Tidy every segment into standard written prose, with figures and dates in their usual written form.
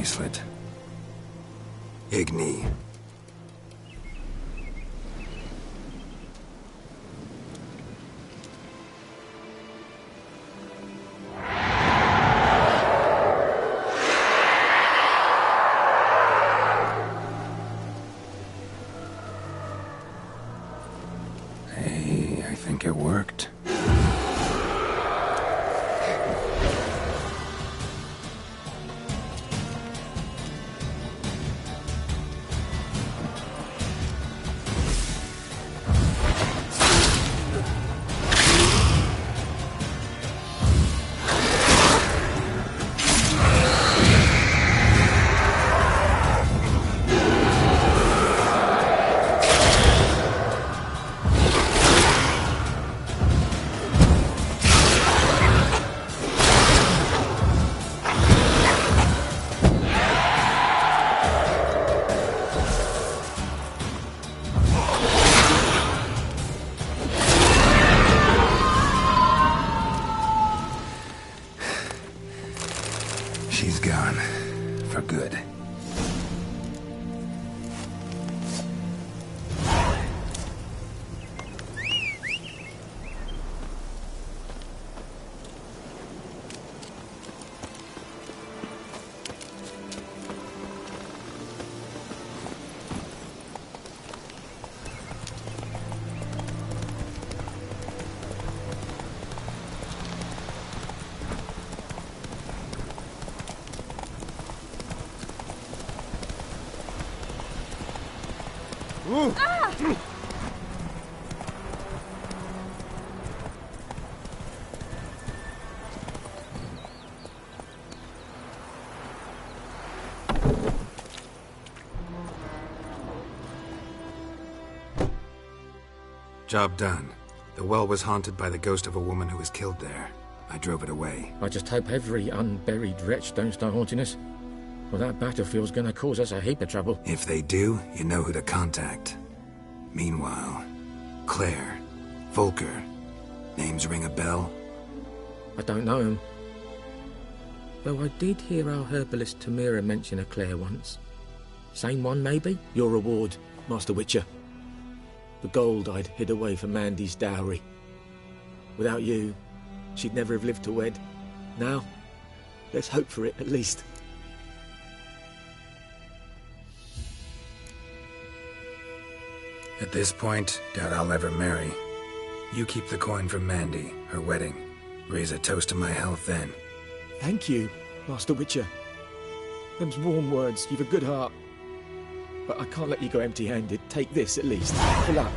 bracelet. Igni. Hey, I think it worked. She's gone. For good. Job done. The well was haunted by the ghost of a woman who was killed there. I drove it away. I just hope every unburied wretch don't start haunting us. Well, that battlefield's gonna cause us a heap of trouble. If they do, you know who to contact. Meanwhile, Claire, Volker, names ring a bell? I don't know him. Though I did hear our herbalist Tamira mention a Claire once. Same one, maybe? Your reward, Master Witcher. The gold I'd hid away for Mandy's dowry. Without you, she'd never have lived to wed. Now, let's hope for it, at least. At this point, doubt I'll ever marry. You keep the coin from Mandy, her wedding. Raise a toast to my health then. Thank you, Master Witcher. Them's warm words, you've a good heart. But I can't let you go empty-handed. Take this, at least. For luck.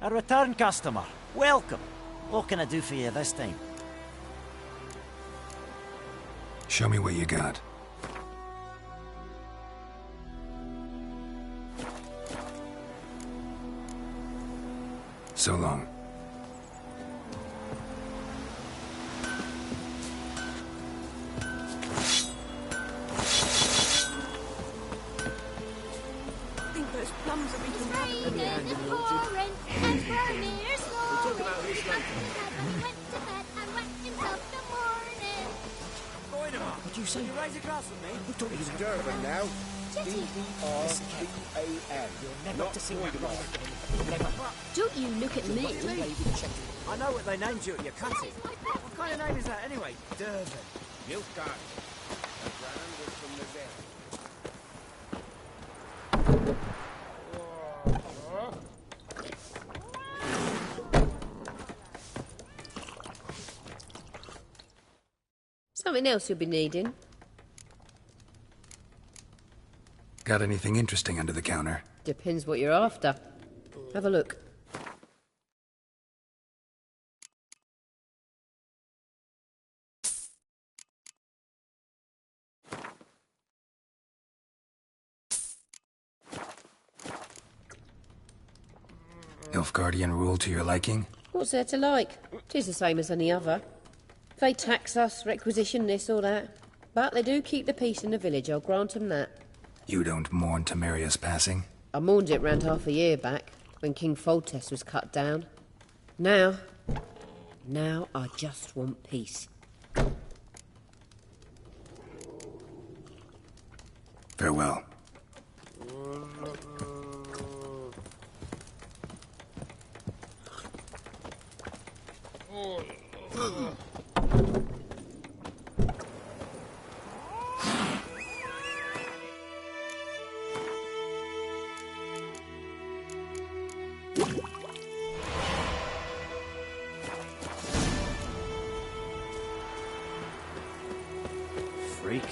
A return customer. Welcome. What can I do for you this time? Show me what you got. So long. did you say? You raise a glass with me? We're talking It's about Durban now. Jetty. D-E-R-B-A-N. not to see Boyd Mine. Don't you look at me. I know what they named you at your cutting. What kind of name is that anyway? Durban. Milk Garden. A grand was from the vet. Something else you'll be needing. Got anything interesting under the counter? Depends what you're after. Have a look. Nilfgaardian rule to your liking? What's there to like? 'Tis the same as any other. They tax us, requisition this or that. But they do keep the peace in the village, I'll grant 'em that. You don't mourn Temeria's passing? I mourned it round half a year back, when King Foltest was cut down. Now I just want peace. Farewell. Freak.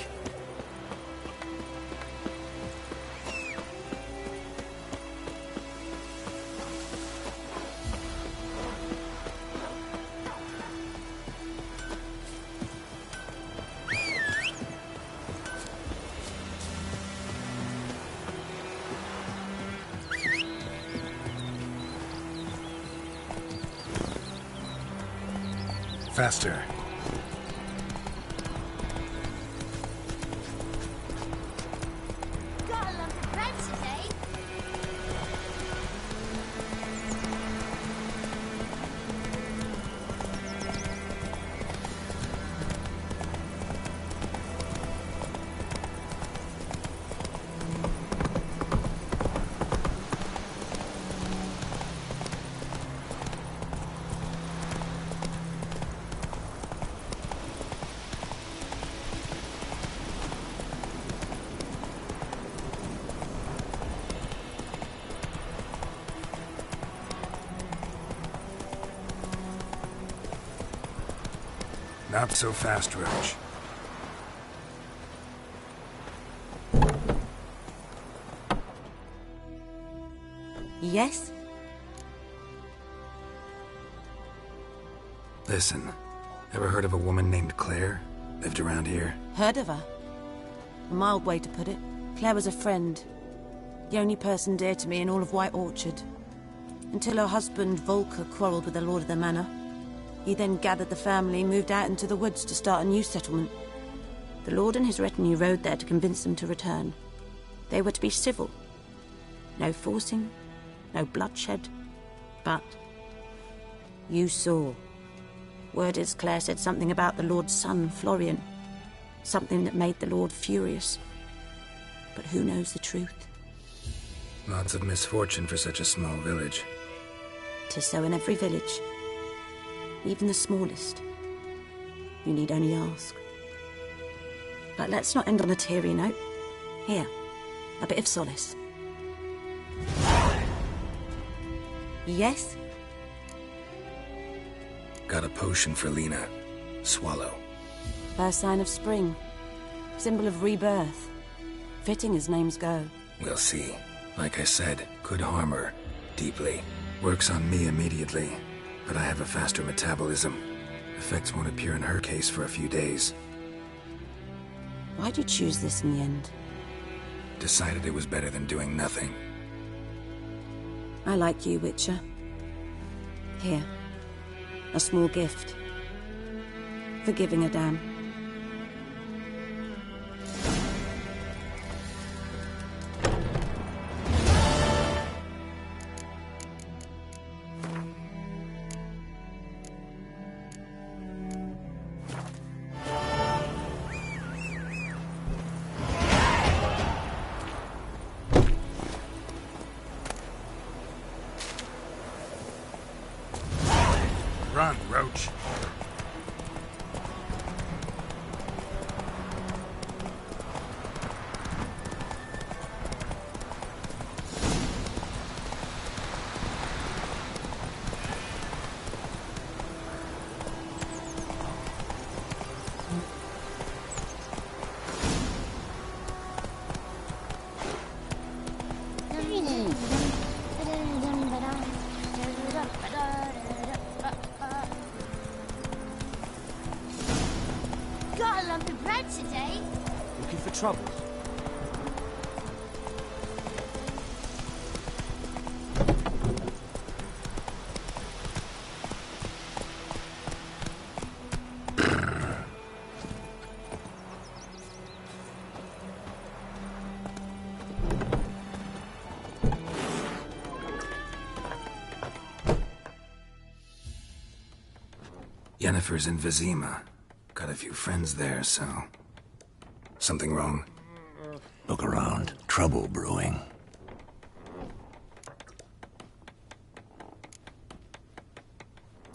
Faster. Got a lump of bread today. Not so fast, Roach. Yes? Listen, ever heard of a woman named Claire? Lived around here? Heard of her? A mild way to put it. Claire was a friend. The only person dear to me in all of White Orchard. Until her husband, Volker, quarrelled with the lord of the manor. He then gathered the family, moved out into the woods to start a new settlement. The lord and his retinue rode there to convince them to return. They were to be civil. No forcing, no bloodshed. But you saw. Word is Claire said something about the lord's son, Florian. Something that made the lord furious. But who knows the truth? Lots of misfortune for such a small village. 'Tis so in every village. Even the smallest. You need only ask. But let's not end on a teary note. Here, a bit of solace. Yes? Got a potion for Lena. Swallow. First sign of spring. Symbol of rebirth. Fitting as names go. We'll see. Like I said, could harm her. Deeply. Works on me immediately. But I have a faster metabolism. Effects won't appear in her case for a few days. Why'd you choose this in the end? Decided it was better than doing nothing. I like you, Witcher. Here. A small gift. For giving a damn. trouble. Yennefer's in Vizima. Got a few friends there, so... Something wrong? Look around. Trouble brewing.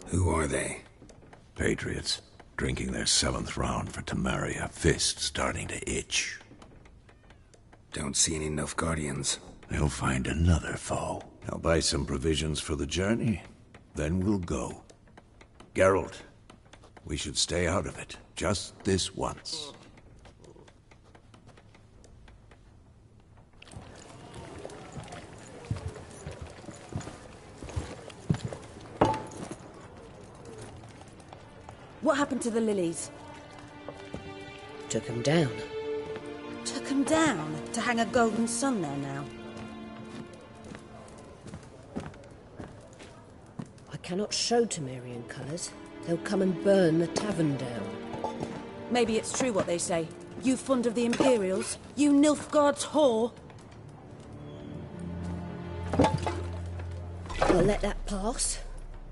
Who are they? Patriots. Drinking their 7th round for Temeria. Fist starting to itch. Don't see any Nilfgaardians. They'll find another foe. I'll buy some provisions for the journey. Then we'll go. Geralt, we should stay out of it. Just this once. What happened to the lilies? Took 'em down. Took 'em down to hang a golden sun there now. I cannot show Temerian colours. They'll come and burn the tavern down. Maybe it's true what they say. You fond of the Imperials? You Nilfgaard's whore? I'll let that pass.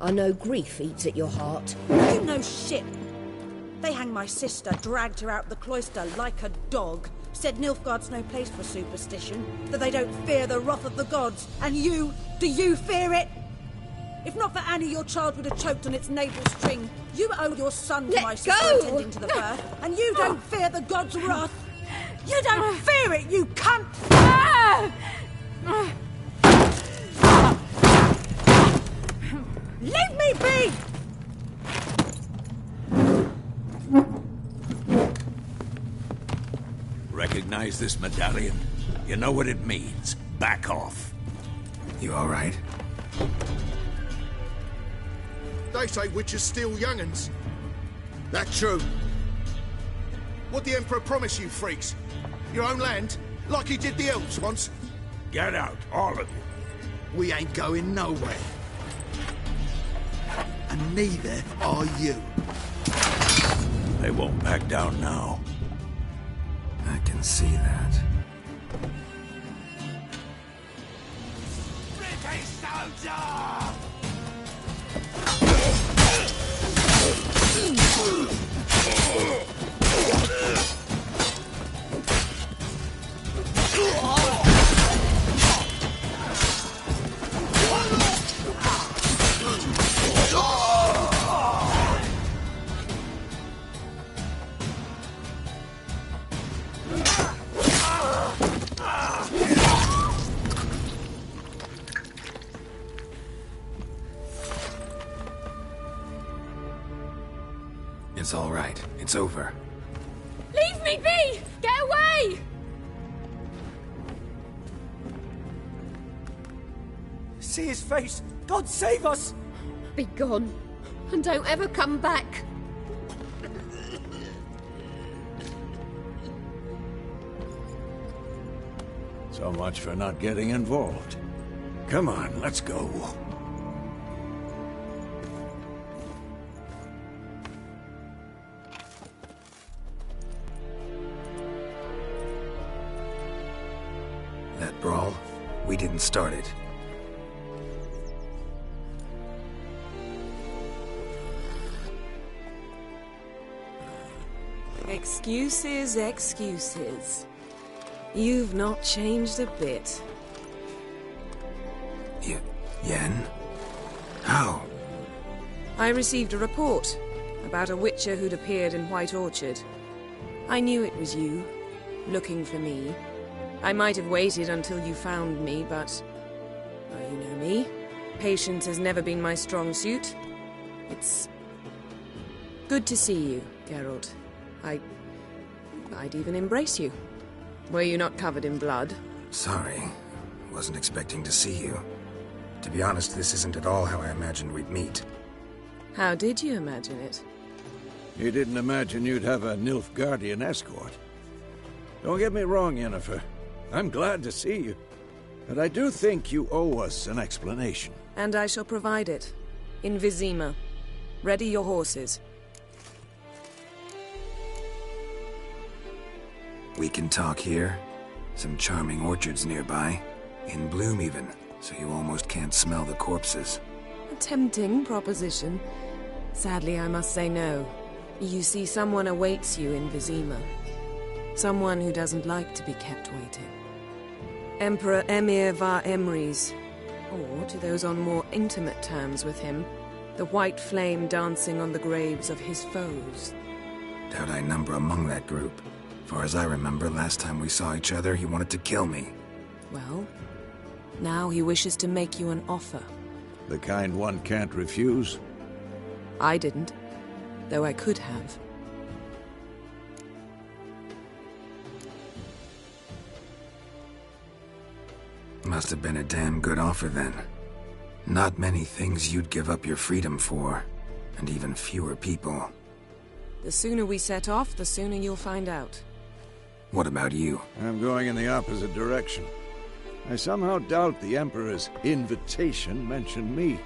I know grief eats at your heart. You know shit. They hanged my sister, dragged her out the cloister like a dog. Said Nilfgaard's no place for superstition, that they don't fear the wrath of the gods. And you, do you fear it? If not for Annie, your child would have choked on its navel string. You owe your son to Let my sister go! attending to the birth, and you don't fear the gods' wrath. You don't fear it, you cunt! Leave me be! Recognize this medallion? You know what it means. Back off. You alright? They say witches steal young'uns. That true? What the Emperor promise you, freaks? Your own land? Like he did the elves once? Get out, all of you. We ain't going nowhere. And neither are you. They won't back down now. I can see that. British soldier! It's all right. It's over. Leave me be! Get away! See his face! God save us! Be gone, and don't ever come back. So much for not getting involved. Come on, let's go. That brawl, we didn't start it. Excuses, excuses. You've not changed a bit. Yen? How? I received a report about a witcher who'd appeared in White Orchard. I knew it was you, looking for me. I might have waited until you found me, but... well, you know me. Patience has never been my strong suit. It's... good to see you, Geralt. I'd even embrace you. Were you not covered in blood? Sorry. Wasn't expecting to see you. To be honest, this isn't at all how I imagined we'd meet. How did you imagine it? You didn't imagine you'd have a Nilfgaardian escort. Don't get me wrong, Yennefer. I'm glad to see you. But I do think you owe us an explanation. And I shall provide it. In Vizima. Ready your horses. We can talk here. Some charming orchards nearby. In bloom even, so you almost can't smell the corpses. A tempting proposition. Sadly, I must say no. You see, someone awaits you in Vizima. Someone who doesn't like to be kept waiting. Emperor Emhyr var Emreis. Or, to those on more intimate terms with him, the white flame dancing on the graves of his foes. Doubt I number among that group. Far as I remember, last time we saw each other, he wanted to kill me. Well, now he wishes to make you an offer. The kind one can't refuse? I didn't, though I could have. Must have been a damn good offer then. Not many things you'd give up your freedom for, and even fewer people. The sooner we set off, the sooner you'll find out. What about you? I'm going in the opposite direction. I somehow doubt the Emperor's invitation mentioned me.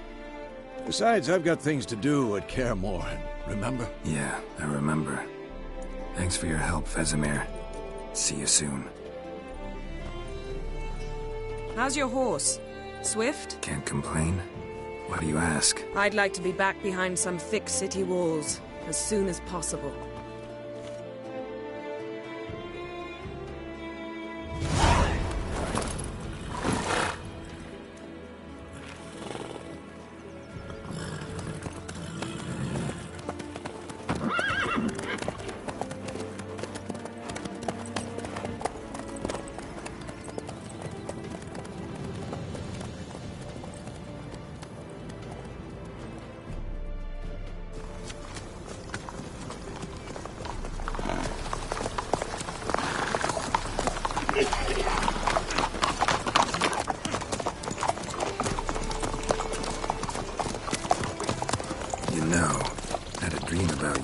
Besides, I've got things to do at Kaer Morhen, remember? Yeah, I remember. Thanks for your help, Vesemir. See you soon. How's your horse? Swift? Can't complain. Why do you ask? I'd like to be back behind some thick city walls as soon as possible.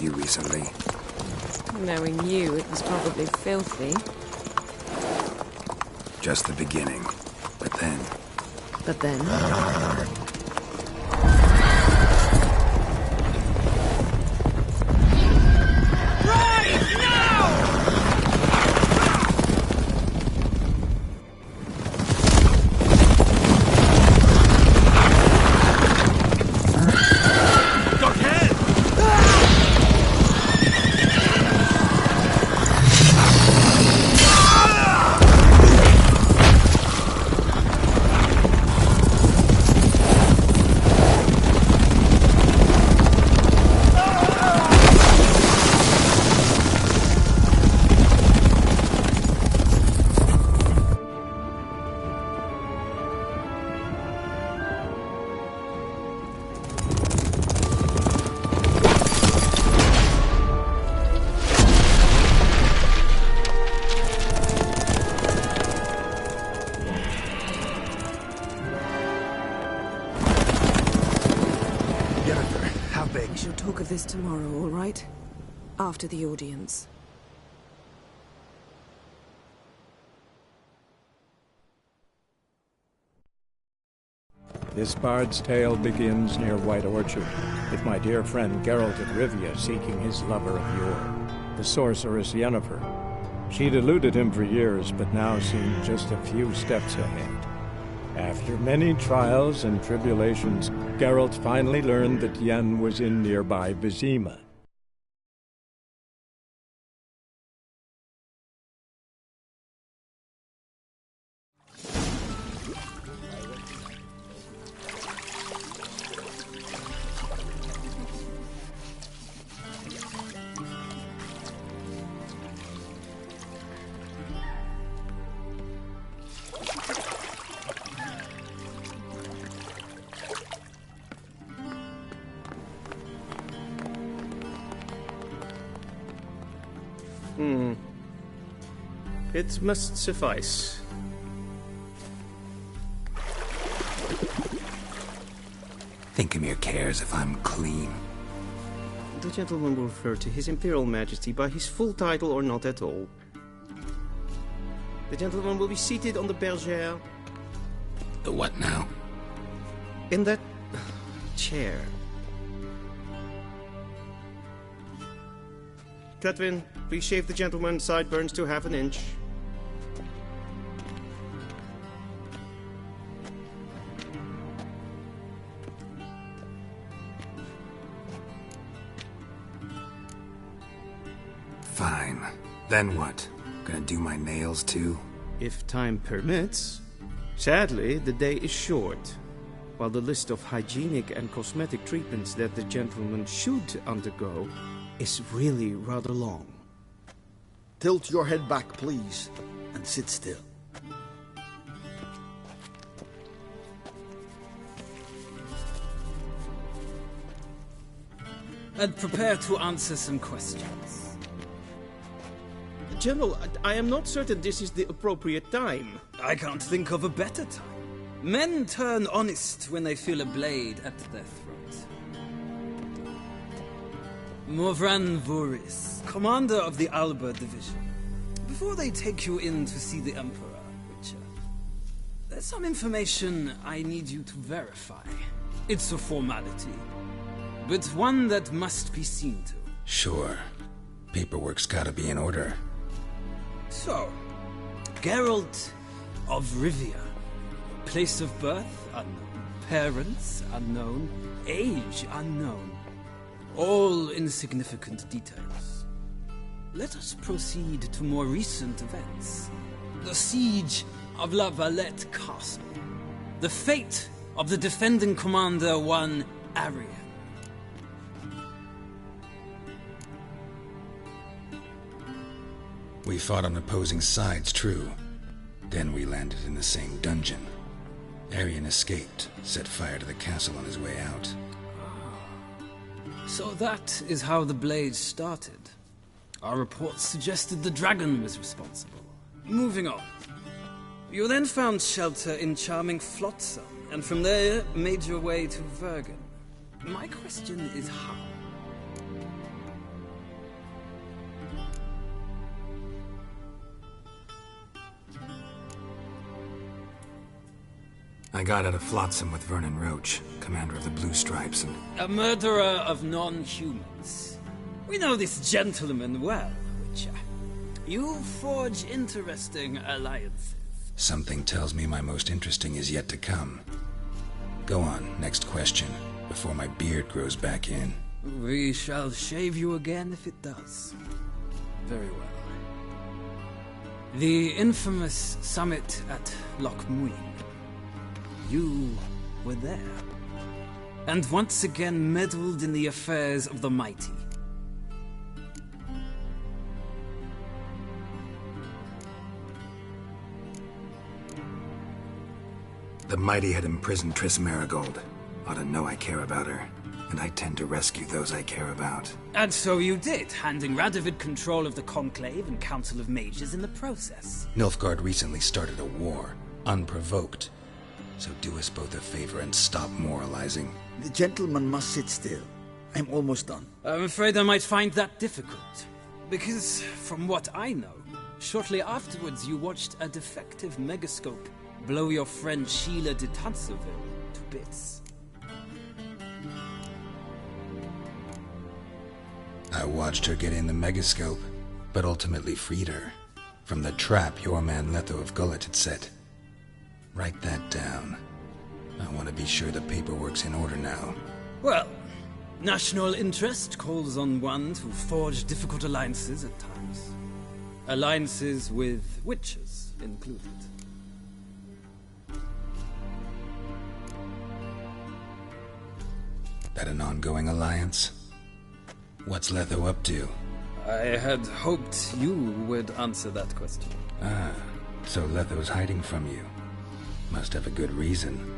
Recently. Knowing you, it was probably filthy. Just the beginning. But then... But then? This tomorrow, all right? After the audience. This bard's tale begins near White Orchard, with my dear friend Geralt of Rivia seeking his lover of yore, the sorceress Yennefer. She'd eluded him for years, but now seemed just a few steps ahead. After many trials and tribulations, Geralt finally learned that Yen was in nearby Vizima. It must suffice. Thinkemere cares if I'm clean. The gentleman will refer to His Imperial Majesty by his full title or not at all. The gentleman will be seated on the bergère. The what now? In that chair. Cletwin, please shave the gentleman's sideburns to half an inch. Fine. Then what? Gonna do my nails too? If time permits. Sadly, the day is short, while the list of hygienic and cosmetic treatments that the gentleman should undergo is really rather long. Tilt your head back, please, and sit still. And prepare to answer some questions. General, I am not certain this is the appropriate time. I can't think of a better time. Men turn honest when they feel a blade at their throat. Morvran Voorhis, commander of the Alba Division. Before they take you in to see the Emperor, Witcher, there's some information I need you to verify. It's a formality, but one that must be seen to. Sure. Paperwork's gotta be in order. So, Geralt of Rivia. Place of birth unknown. Parents unknown. Age unknown. All insignificant details. Let us proceed to more recent events. The siege of La Valette Castle. The fate of the defending commander, one Arian. We fought on opposing sides, true. Then we landed in the same dungeon. Arian escaped, set fire to the castle on his way out. So that is how the Blade started. Our reports suggested the dragon was responsible. Moving on. You then found shelter in charming Flotsam, and from there made your way to Vergen. My question is how? I got out of Flotsam with Vernon Roach, commander of the Blue Stripes, and... A murderer of non-humans. We know this gentleman well, Witcher. You forge interesting alliances. Something tells me my most interesting is yet to come. Go on, next question, before my beard grows back in. We shall shave you again if it does. Very well. The infamous summit at Loch Muin. You were there. And once again meddled in the affairs of the mighty. The mighty had imprisoned Triss Merigold. Ought to know I care about her. And I tend to rescue those I care about. And so you did, handing Radovid control of the Conclave and Council of Mages in the process. Nilfgaard recently started a war, unprovoked. So do us both a favor and stop moralizing. The gentleman must sit still. I'm almost done. I'm afraid I might find that difficult. Because, from what I know, shortly afterwards you watched a defective megascope blow your friend Sheila de Tanserville to bits. I watched her get in the megascope, but ultimately freed her from the trap your man Letho of Gullet had set. Write that down. I want to be sure the paperwork's in order now. Well, national interest calls on one to forge difficult alliances at times. Alliances with witches included. That an ongoing alliance? What's Letho up to? I had hoped you would answer that question. Ah, so Letho's hiding from you. Must have a good reason.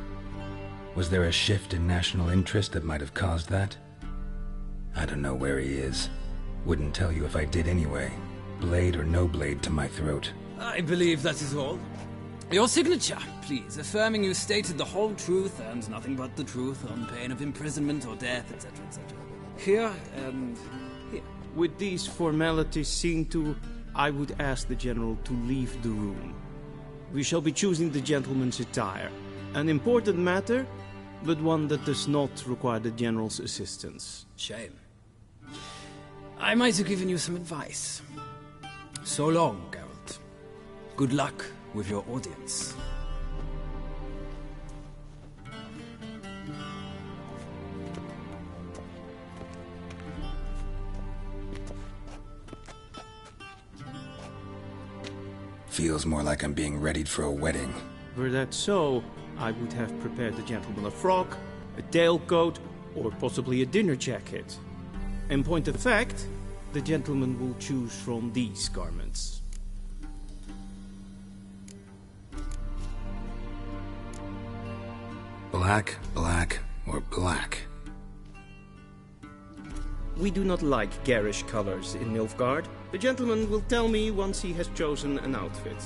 Was there a shift in national interest that might have caused that? I don't know where he is. Wouldn't tell you if I did anyway. Blade or no blade to my throat. I believe that is all. Your signature, please, affirming you stated the whole truth and nothing but the truth on pain of imprisonment or death, etc., etc. Here and here. With these formalities seen to, I would ask the General to leave the room. We shall be choosing the gentleman's attire. An important matter, but one that does not require the General's assistance. Shame. I might have given you some advice. So long, Geralt. Good luck with your audience. Feels more like I'm being readied for a wedding. Were that so, I would have prepared the gentleman a frock, a tailcoat, or possibly a dinner jacket. In point of fact, the gentleman will choose from these garments. Black, black, or black? We do not like garish colors in Nilfgaard. The gentleman will tell me once he has chosen an outfit.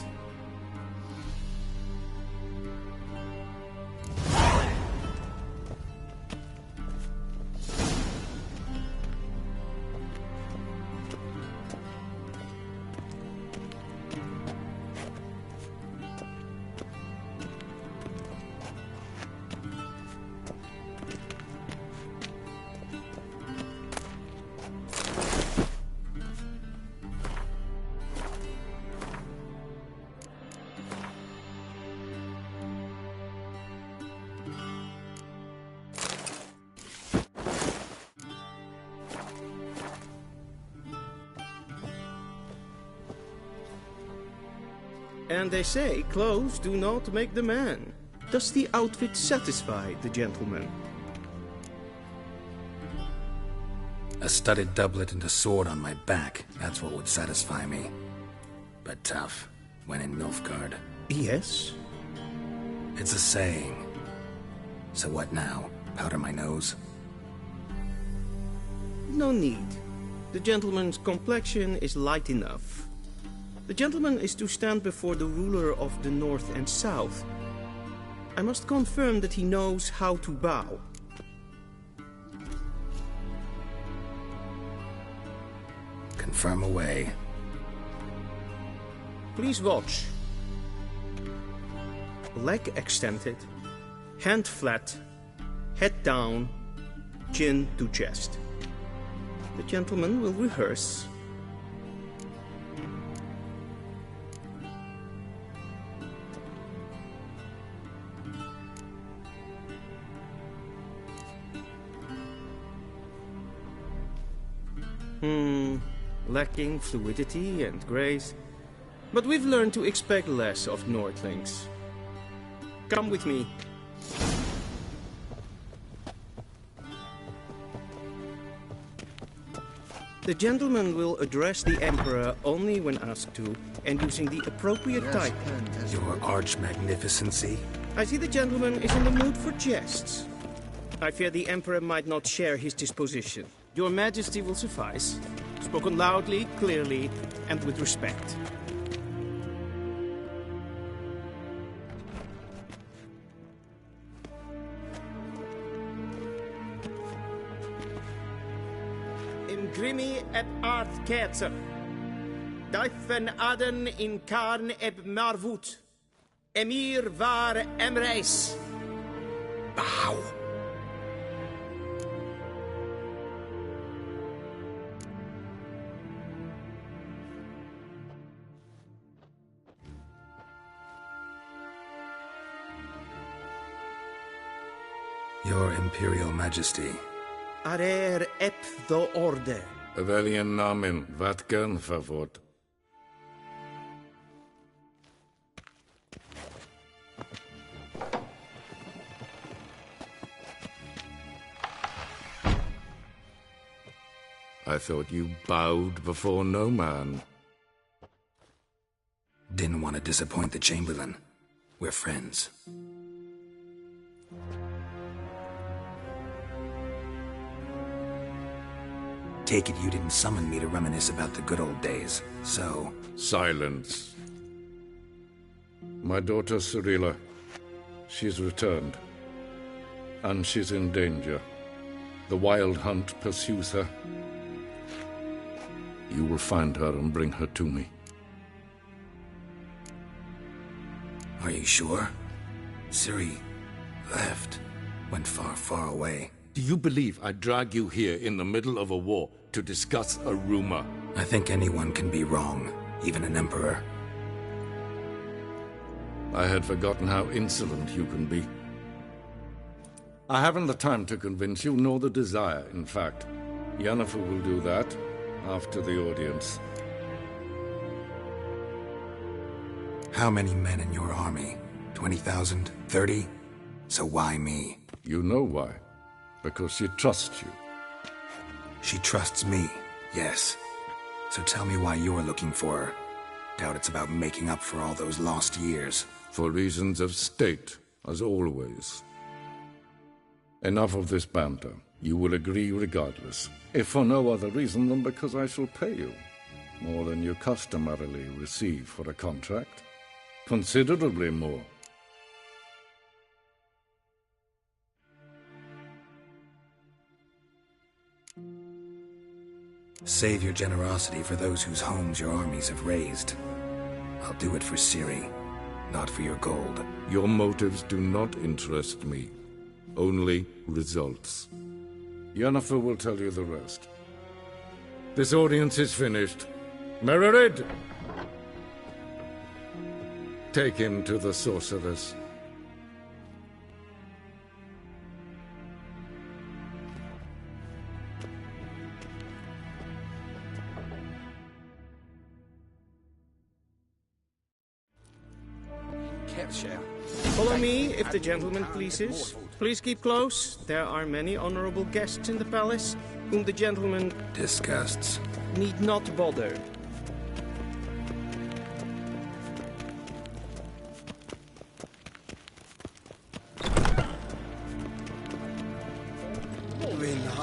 And they say clothes do not make the man. Does the outfit satisfy the gentleman? A studded doublet and a sword on my back, that's what would satisfy me. But tough, when in Nilfgaard. Yes? It's a saying. So what now? Powder my nose? No need. The gentleman's complexion is light enough. The gentleman is to stand before the ruler of the North and South. I must confirm that he knows how to bow. Confirm away. Please watch. Leg extended, hand flat, head down, chin to chest. The gentleman will rehearse. Lacking fluidity and grace. But we've learned to expect less of Nordlings. Come with me. The gentleman will address the Emperor only when asked to, and using the appropriate type. Your arch-magnificency? I see the gentleman is in the mood for jests. I fear the Emperor might not share his disposition. Your Majesty will suffice. Spoken loudly, clearly, and with respect. Imgrimi eb art ketzer. Daifen aden in karn eb marvut. Emir var emreis. Bow. Your Imperial Majesty. Arer ep the orde. Welchen Namen? Wat gern verwort? I thought you bowed before no man. Didn't want to disappoint the Chamberlain. We're friends. Take it you didn't summon me to reminisce about the good old days, so... Silence. My daughter Cirilla, she's returned. And she's in danger. The Wild Hunt pursues her. You will find her and bring her to me. Are you sure? Ciri left. Went far, far away. Do you believe I'd drag you here in the middle of a war to discuss a rumor? I think anyone can be wrong, even an emperor. I had forgotten how insolent you can be. I haven't the time to convince you, nor the desire, in fact. Yennefer will do that after the audience. How many men in your army? 20,000? 30? So why me? You know why. Because she trusts you. She trusts me, yes. So tell me why you're looking for her. Doubt it's about making up for all those lost years. For reasons of state, as always. Enough of this banter. You will agree regardless, if for no other reason than because I shall pay you. More than you customarily receive for a contract. Considerably more. Save your generosity for those whose homes your armies have razed. I'll do it for Ciri, not for your gold. Your motives do not interest me. Only results. Yennefer will tell you the rest. This audience is finished. Mererid! Take him to the sorceress. Follow me, if the gentleman pleases. Please keep close. There are many honorable guests in the palace, whom the gentleman... disgusts. ...need not bother.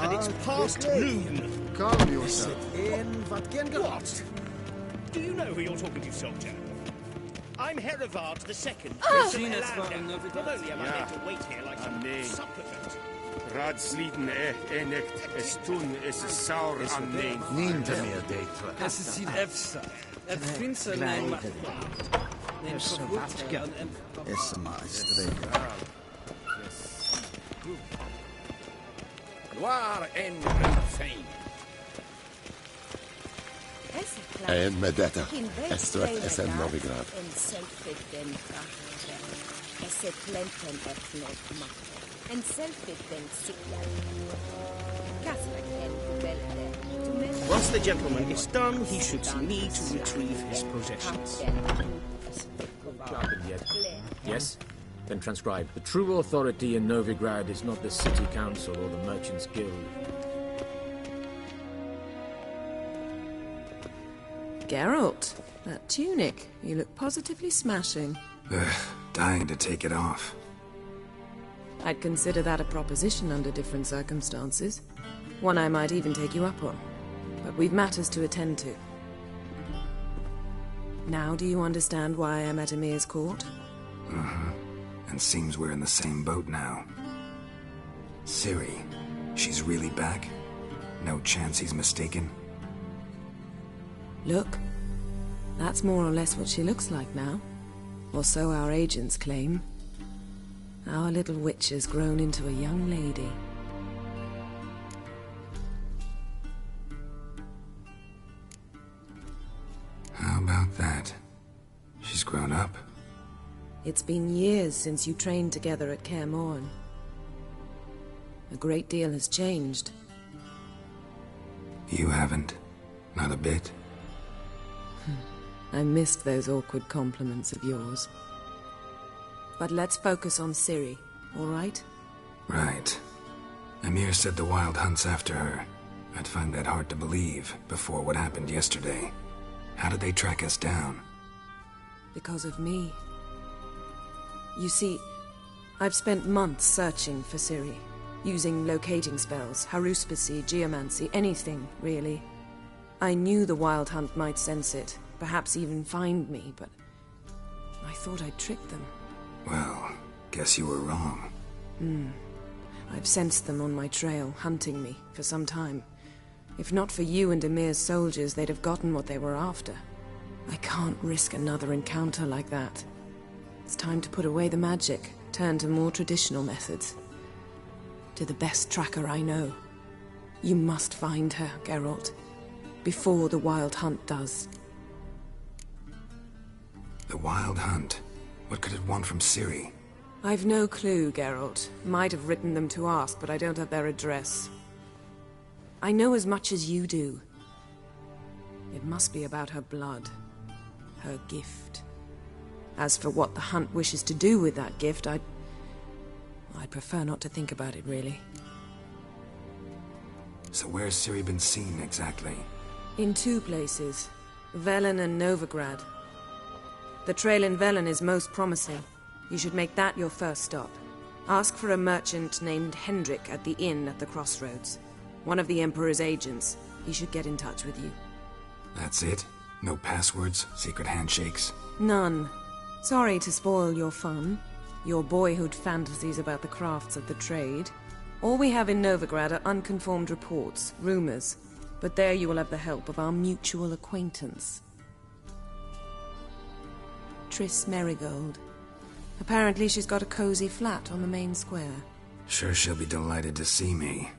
And it's past noon. Calm yourself. What? Do you know who you're talking to, soldier? I'm Herivard the Second. Oh. Not only am I meant to wait here like some supplicant. Radsliden enecht estun is saur an name. Niet meer detra. Es ist hier Efsa. Het prinsen neem Is maestri. Gloire en fame. En Medetta, Estret es en Novigrad. Once the gentleman is done, he should see me to retrieve his possessions. Yes? Then transcribe. The true authority in Novigrad is not the city council or the merchants' guild. Geralt, that tunic. You look positively smashing. Dying to take it off. I'd consider that a proposition under different circumstances. One I might even take you up on. But we've matters to attend to. Now do you understand why I'm at Emir's court? Uh-huh. And seems we're in the same boat now. Ciri, she's really back? No chance he's mistaken? Look, that's more or less what she looks like now. Or so our agents claim. Our little witch has grown into a young lady. How about that? She's grown up? It's been years since you trained together at Kaer Morhen. A great deal has changed. You haven't? Not a bit? I missed those awkward compliments of yours. But let's focus on Ciri, all right? Right. Emir said the Wild Hunt's after her. I'd find that hard to believe before what happened yesterday. How did they track us down? Because of me. You see, I've spent months searching for Ciri, using locating spells, haruspicy, geomancy, anything, really. I knew the Wild Hunt might sense it, perhaps even find me, but I thought I'd trick them. Well, guess you were wrong. I've sensed them on my trail, hunting me, for some time. If not for you and Emir's soldiers, they'd have gotten what they were after. I can't risk another encounter like that. It's time to put away the magic, turn to more traditional methods. To the best tracker I know. You must find her, Geralt. Before the Wild Hunt does. The Wild Hunt? What could it want from Ciri? I've no clue, Geralt. Might have written them to ask, but I don't have their address. I know as much as you do. It must be about her blood. Her gift. As for what the Hunt wishes to do with that gift, I'd prefer not to think about it, really. So where's Ciri been seen, exactly? In 2 places. Velen and Novigrad. The trail in Velen is most promising. You should make that your first stop. Ask for a merchant named Hendrik at the inn at the crossroads. One of the Emperor's agents. He should get in touch with you. That's it? No passwords? Secret handshakes? None. Sorry to spoil your fun. Your boyhood fantasies about the crafts of the trade. All we have in Novigrad are unconfirmed reports, rumors. But there you will have the help of our mutual acquaintance. Triss Merigold. Apparently she's got a cozy flat on the main square. Sure she'll be delighted to see me.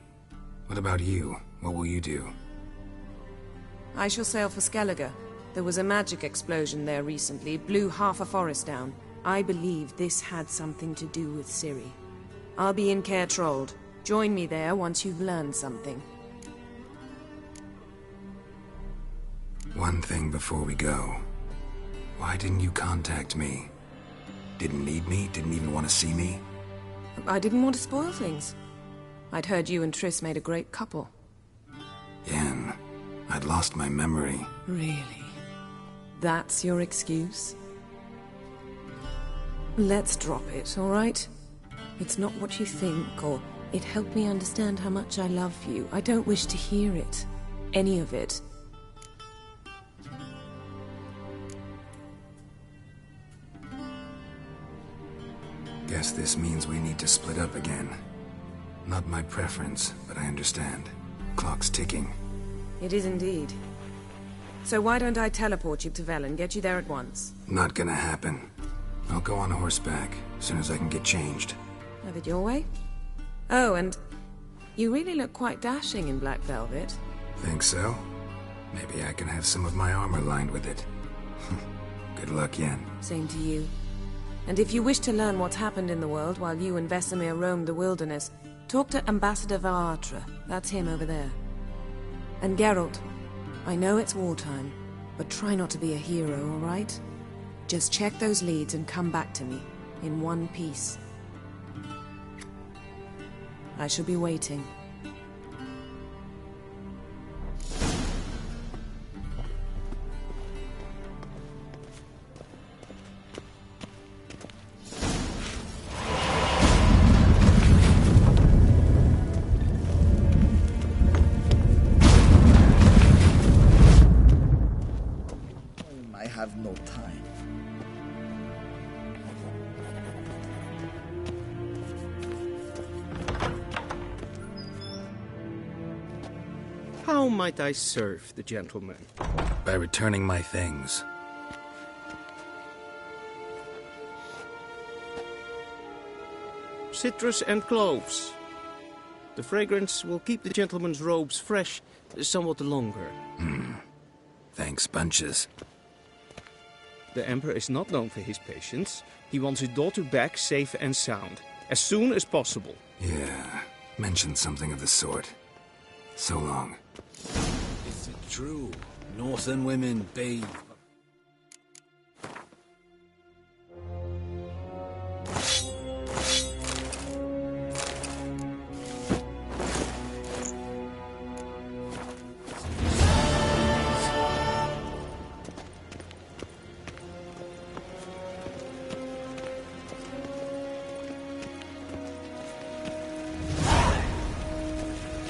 What about you? What will you do? I shall sail for Skellige. There was a magic explosion there recently, blew half a forest down. I believe this had something to do with Ciri. I'll be in Caer Trolde. Join me there once you've learned something. One thing before we go. Why didn't you contact me? Didn't need me? Didn't even want to see me? I didn't want to spoil things. I'd heard you and Triss made a great couple. Yen, I'd lost my memory. Really? That's your excuse? Let's drop it, all right? It's not what you think, or it helped me understand how much I love you. I don't wish to hear it. Any of it. Guess this means we need to split up again. Not my preference, but I understand. Clock's ticking. It is indeed. So why don't I teleport you to Velen, get you there at once? Not gonna happen. I'll go on horseback, as soon as I can get changed. Have it your way? Oh, and you really look quite dashing in black velvet. Think so? Maybe I can have some of my armor lined with it. Good luck, Yen. Same to you. And if you wish to learn what's happened in the world while you and Vesemir roamed the wilderness, talk to Ambassador Varatra. That's him over there. And Geralt, I know it's wartime, but try not to be a hero, all right? Just check those leads and come back to me, in one piece. I shall be waiting. I have no time. How might I serve the gentleman? By returning my things. Citrus and cloves. The fragrance will keep the gentleman's robes fresh somewhat longer. Thanks, bunches. The Emperor is not known for his patience. He wants his daughter back safe and sound, as soon as possible. Yeah, mentioned something of the sort. So long. Is it true? Northern women bathe.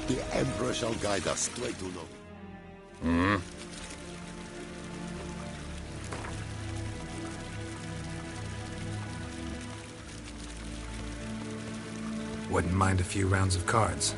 The Emperor shall guide us to I do know. Wouldn't mind a few rounds of cards.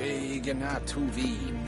Segena Tuvin.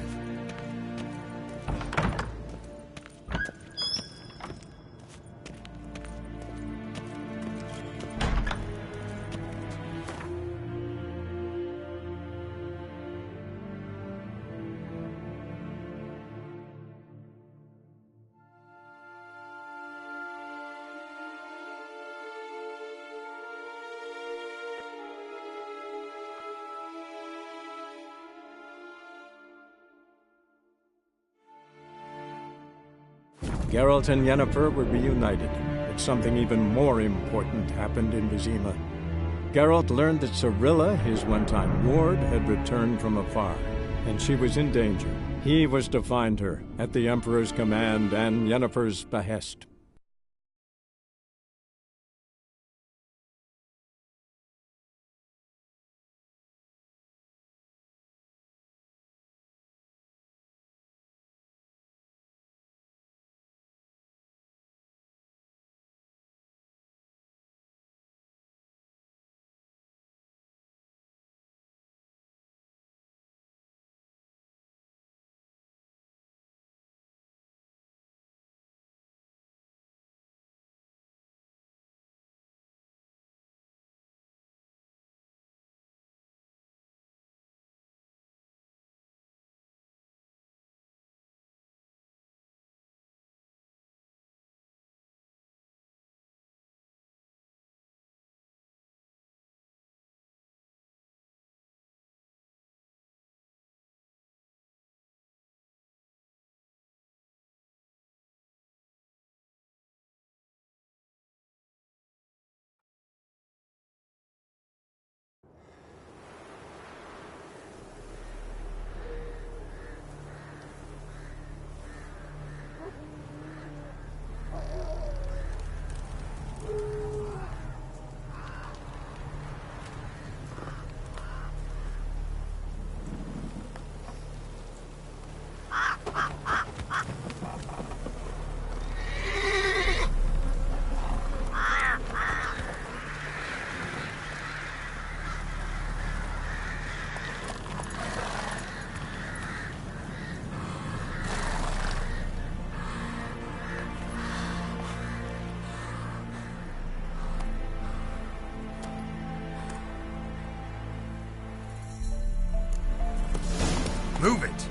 Geralt and Yennefer were reunited, but something even more important happened in Vizima. Geralt learned that Cirilla, his one-time ward, had returned from afar, and she was in danger. He was to find her, at the Emperor's command and Yennefer's behest. Move it!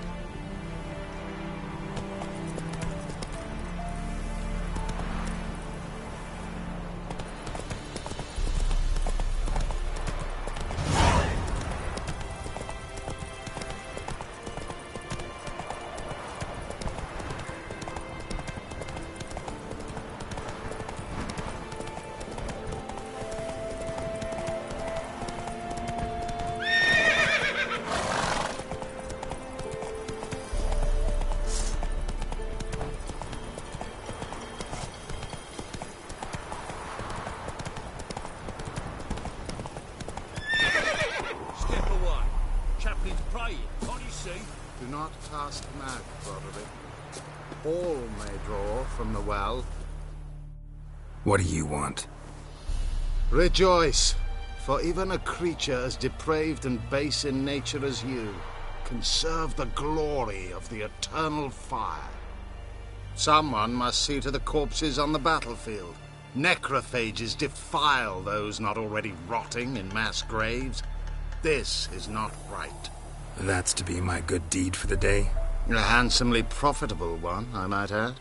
Do not cast mad, Broderick. All may draw from the well. What do you want? Rejoice, for even a creature as depraved and base in nature as you can serve the glory of the eternal fire. Someone must see to the corpses on the battlefield. Necrophages defile those not already rotting in mass graves. This is not right. That's to be my good deed for the day? A handsomely profitable one, I might add.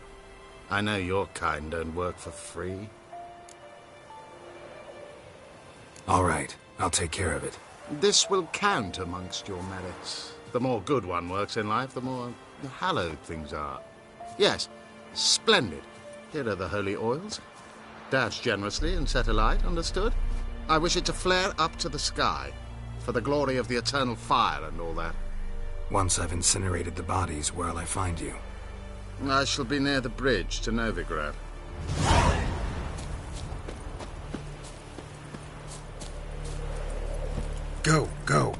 I know your kind don't work for free. All right, I'll take care of it. This will count amongst your merits. The more good one works in life, the more hallowed things are. Yes, splendid. Here are the holy oils. Dash generously and set alight, understood? I wish it to flare up to the sky, for the glory of the eternal fire and all that. Once I've incinerated the bodies, where'll I find you? I shall be near the bridge to Novigrad. Go, go!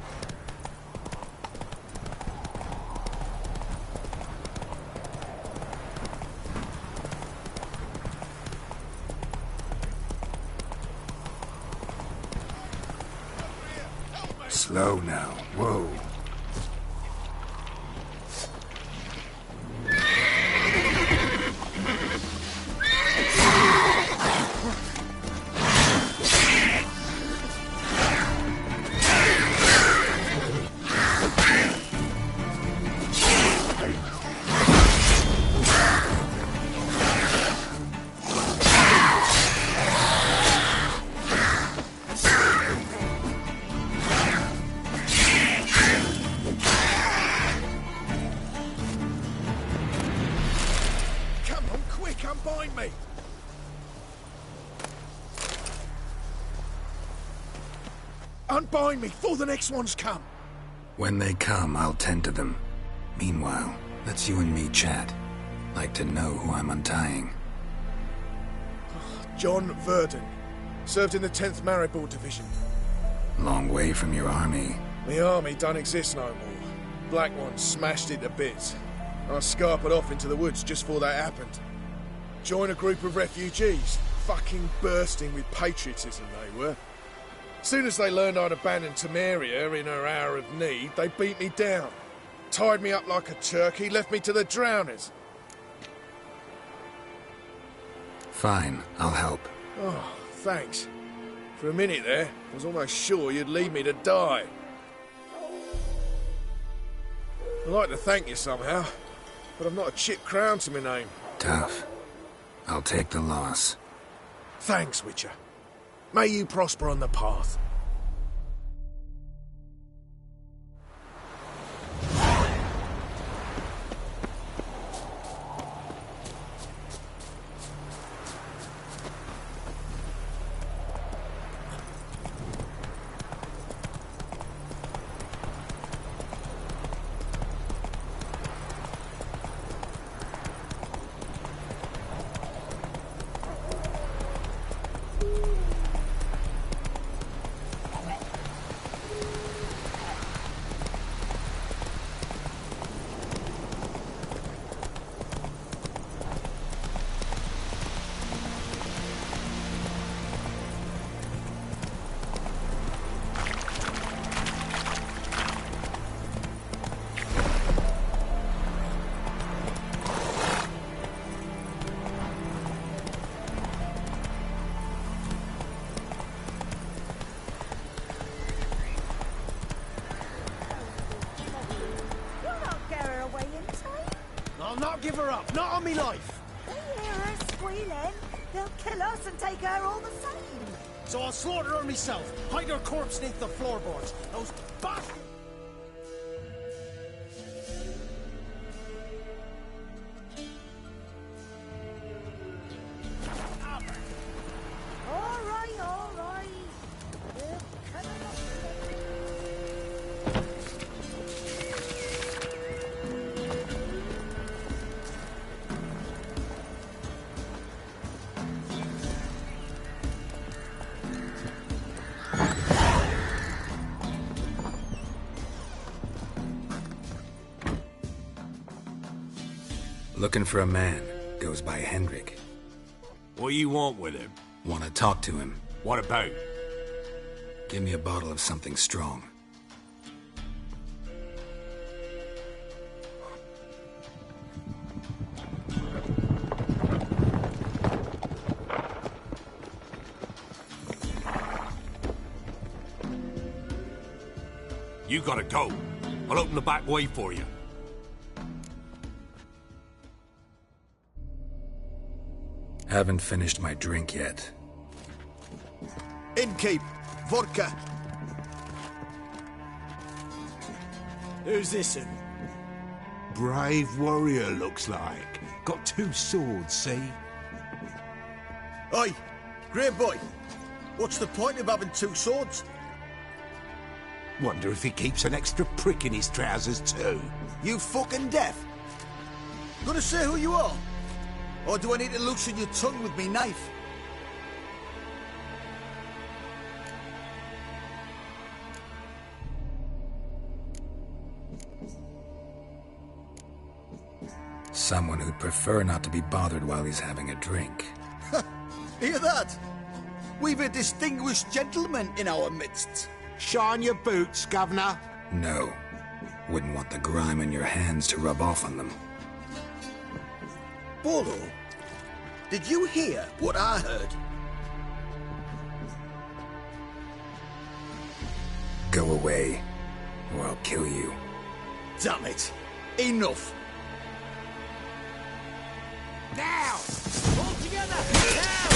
Slow now. Whoa. Unbind me before the next ones come. When they come, I'll tend to them. Meanwhile, let's you and me chat. Like to know who I'm untying. John Verdon. Served in the 10th Maribor Division. Long way from your army. The army don't exist no more. Black Ones smashed it to bits. I scarpered off into the woods just before that happened. Joined a group of refugees. Fucking bursting with patriotism they were. Soon as they learned I'd abandoned Temeria in her hour of need, they beat me down. Tied me up like a turkey, left me to the drowners. Fine, I'll help. Oh, thanks. For a minute there, I was almost sure you'd leave me to die. I'd like to thank you somehow, but I've not a chip crown to my name. Tough. I'll take the loss. Thanks, Witcher. May you prosper on the path. I'll not give her up, not on me life. They hear her squealing. They'll kill us and take her all the same. So I'll slaughter her myself, hide her corpse beneath the floorboards. Those bastards! All right, all right. Looking for a man. Goes by Hendrik. What do you want with him? Want to talk to him. What about? Give me a bottle of something strong. You gotta go. I'll open the back way for you. Haven't finished my drink yet. Innkeep, vodka. Who's this in? Brave warrior, looks like. Got 2 swords, see? Oi, great boy. What's the point of having 2 swords? Wonder if he keeps an extra prick in his trousers too. You fucking deaf? Gonna say who you are? Or do I need to loosen your tongue with me knife? Someone who'd prefer not to be bothered while he's having a drink. Hear that? We've a distinguished gentleman in our midst. Shine your boots, Governor. No. Wouldn't want the grime in your hands to rub off on them. Bolo, did you hear what I heard? Go away, or I'll kill you. Damn it. Enough. Now! All together! Now!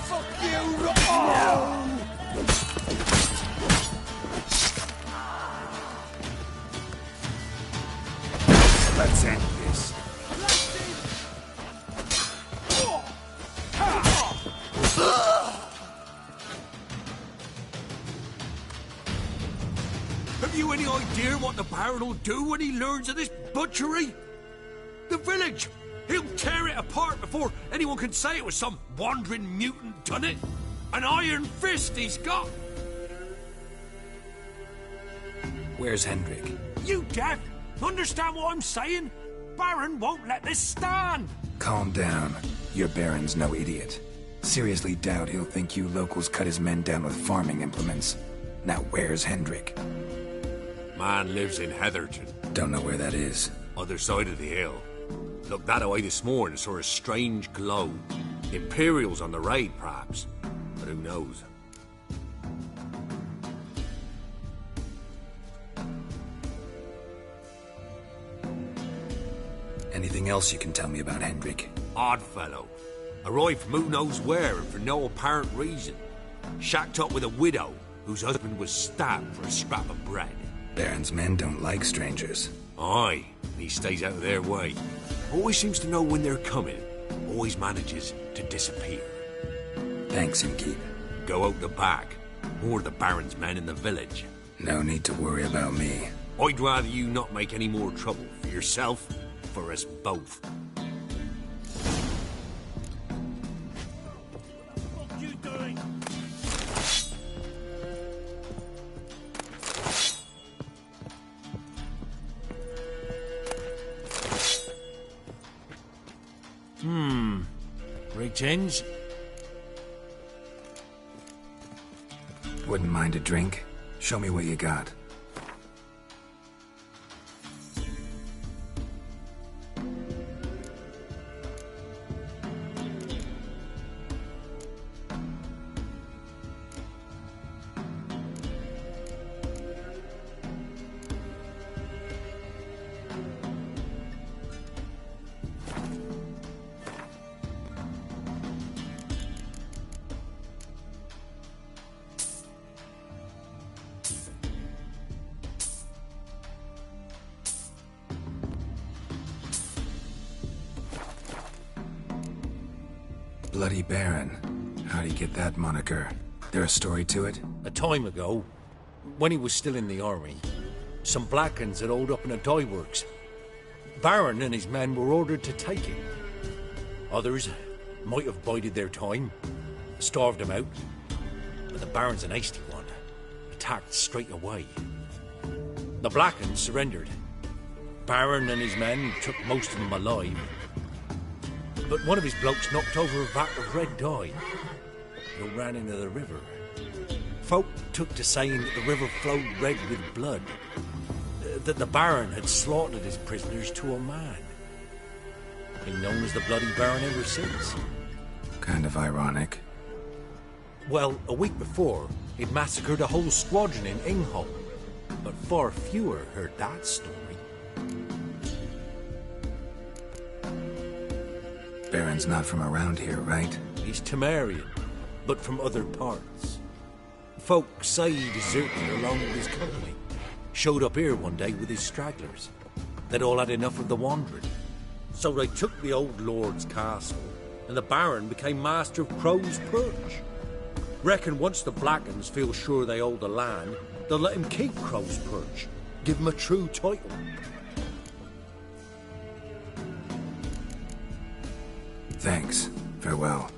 Fuck you! Have you any idea what the Baron will do when he learns of this butchery? The village! He'll tear it apart before anyone can say it was some wandering mutant done it. An iron fist he's got! Where's Hendrik? You deaf? Understand what I'm saying? Baron won't let this stand! Calm down. Your Baron's no idiot. Seriously doubt he'll think you locals cut his men down with farming implements. Now where's Hendrik? Man lives in Heatherton. Don't know where that is. Other side of the hill. Looked that away this morning, saw a strange glow. Imperials on the raid, perhaps. But who knows? Anything else you can tell me about Hendrik? Odd fellow. Arrived from who knows where and for no apparent reason. Shacked up with a widow whose husband was stabbed for a scrap of bread. Baron's men don't like strangers. Aye, and he stays out of their way. Always seems to know when they're coming. Always manages to disappear. Thanks, Inkeep. Go out the back. More of the Baron's men in the village. No need to worry about me. I'd rather you not make any more trouble for yourself, for us both. What are you doing? Greetings. Wouldn't mind a drink? Show me what you got. Bloody Baron. How'd he get that moniker? There a story to it? A time ago, when he was still in the army, some Blackens had holed up in a dye works. Baron and his men were ordered to take it. Others might have bided their time, starved him out, but the Baron's an hasty one. Attacked straight away. The Blackens surrendered. Baron and his men took most of them alive. But one of his blokes knocked over a vat of red dye. It ran into the river. Folk took to saying that the river flowed red with blood. That the Baron had slaughtered his prisoners to a man. Been known as the Bloody Baron ever since. Kind of ironic. Well, a week before, he'd massacred a whole squadron in Ingholm. But far fewer heard that story. Baron's not from around here, right? He's Temerian, but from other parts. Folk say he deserted along with his company. Showed up here one day with his stragglers. They'd all had enough of the wandering. So they took the old lord's castle, and the Baron became master of Crow's Perch. Reckon once the Blackens feel sure they hold the land, they'll let him keep Crow's Perch. Give him a true title. Thanks. Farewell.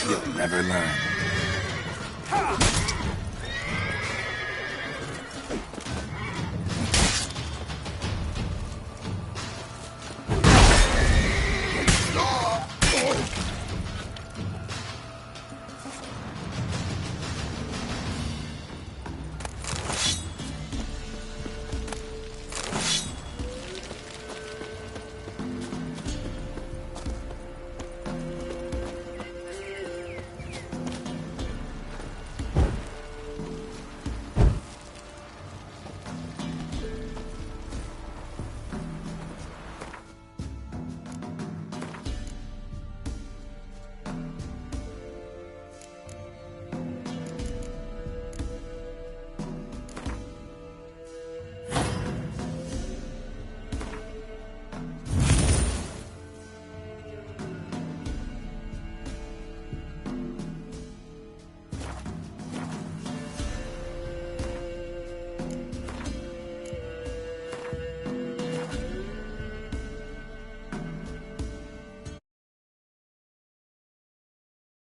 You'll never learn.